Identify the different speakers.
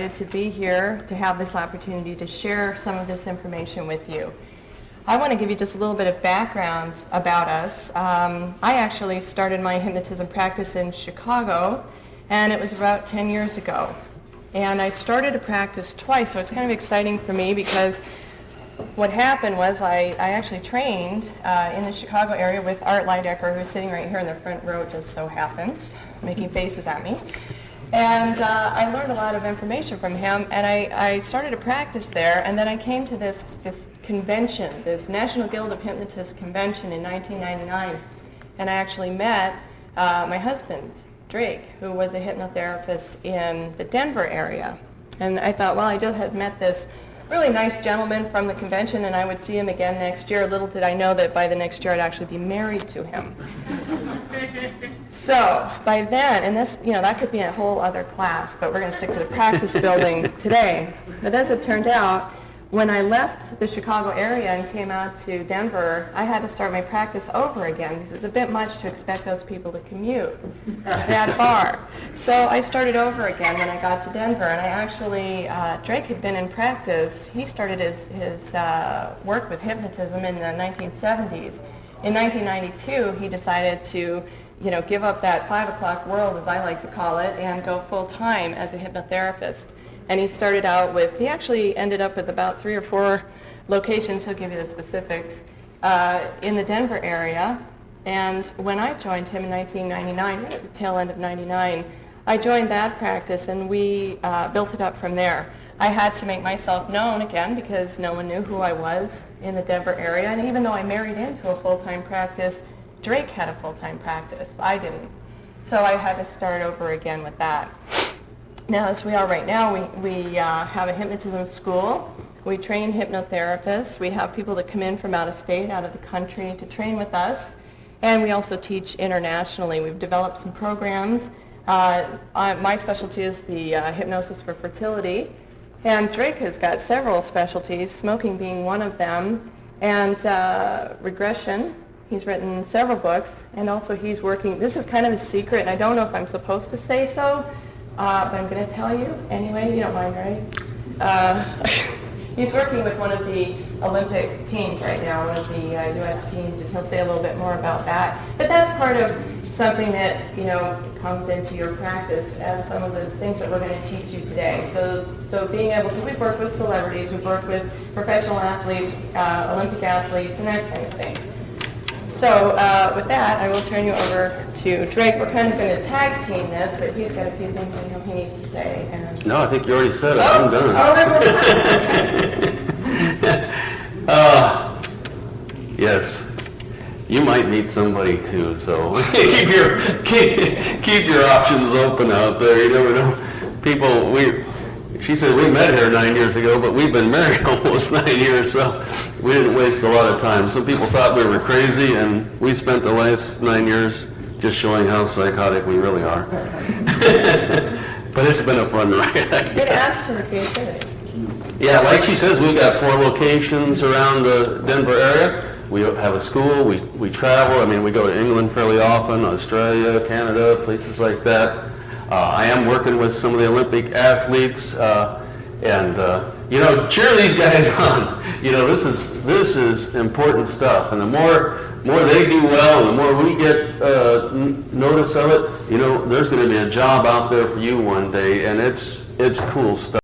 Speaker 1: To be here, to have this opportunity to share some of this information with you. I want to give you just a little bit of background about us. I actually started my hypnotism practice in Chicago, and it was about 10 years ago. And I started a practice twice, so it's kind of exciting for me because what happened was I actually trained in the Chicago area with Art Leidecker, who's sitting right here in the front row, just so happens, making faces at me. And I learned a lot of information from him, and I started a practice there, and then I came to this convention, this National Guild of Hypnotists convention in 1999, and I actually met my husband, Drake, who was a hypnotherapist in the Denver area. And I thought, well, I just had met this really nice gentleman from the convention, and I would see him again next year. Little did I know that by the next year I'd actually be married to him. So by then, and this, that could be a whole other class, but we're going to stick to the practice building today. But as it turned out, when I left the Chicago area and came out to Denver, I had to start my practice over again because it's a bit much to expect those people to commute that far. So I started over again when I got to Denver, and I actually, Drake had been in practice. He started his work with hypnotism in the 1970s. In 1992, he decided to give up that 5 o'clock world, as I like to call it, and go full-time as a hypnotherapist. And he started out with, he actually ended up with about 3 or 4 locations, he'll give you the specifics, in the Denver area. And when I joined him in 1999, at the tail end of 99, I joined that practice, and we built it up from there. I had to make myself known again because no one knew who I was in the Denver area. And even though I married into a full-time practice, Drake had a full-time practice. I didn't. So I had to start over again with that. Now, as we are right now, we have a hypnotism school. We train hypnotherapists. We have people that come in from out of state, out of the country to train with us. And we also teach internationally. We've developed some programs. My specialty is the hypnosis for fertility. And Drake has got several specialties, smoking being one of them, and regression. He's written several books, and also he's working, this is kind of a secret, and I don't know if I'm supposed to say so, but I'm going to tell you anyway. You don't mind, right? He's working with one of the Olympic teams right now, one of the U.S. teams, and he'll say a little bit more about that. But that's part of something that, comes into your practice as some of the things that we're going to teach you today. So being able to, we've worked with celebrities, we've worked with professional athletes, Olympic athletes, and that kind of thing. So with that, I will turn you over to Drake. We're kind of going to tag team this, but he's got a few things I know he needs to say. And
Speaker 2: no, I think you already said it. I'm done. Yes. You might meet somebody too, so keep your options open out there. You never know. People, she said we met here 9 years ago, but we've been married almost 9 years, so we didn't waste a lot of time. Some people thought we were crazy, and we spent the last 9 years just showing how psychotic we really are. But it's been a fun ride.
Speaker 1: It adds to the creativity.
Speaker 2: Yeah, like she says, we've got 4 locations around the Denver area. We have a school, we travel. I mean, we go to England fairly often, Australia, Canada, places like that. I am working with some of the Olympic athletes, and cheer these guys on. This is important stuff, and the more they do well, and the more we get notice of it, there's going to be a job out there for you one day, and it's cool stuff.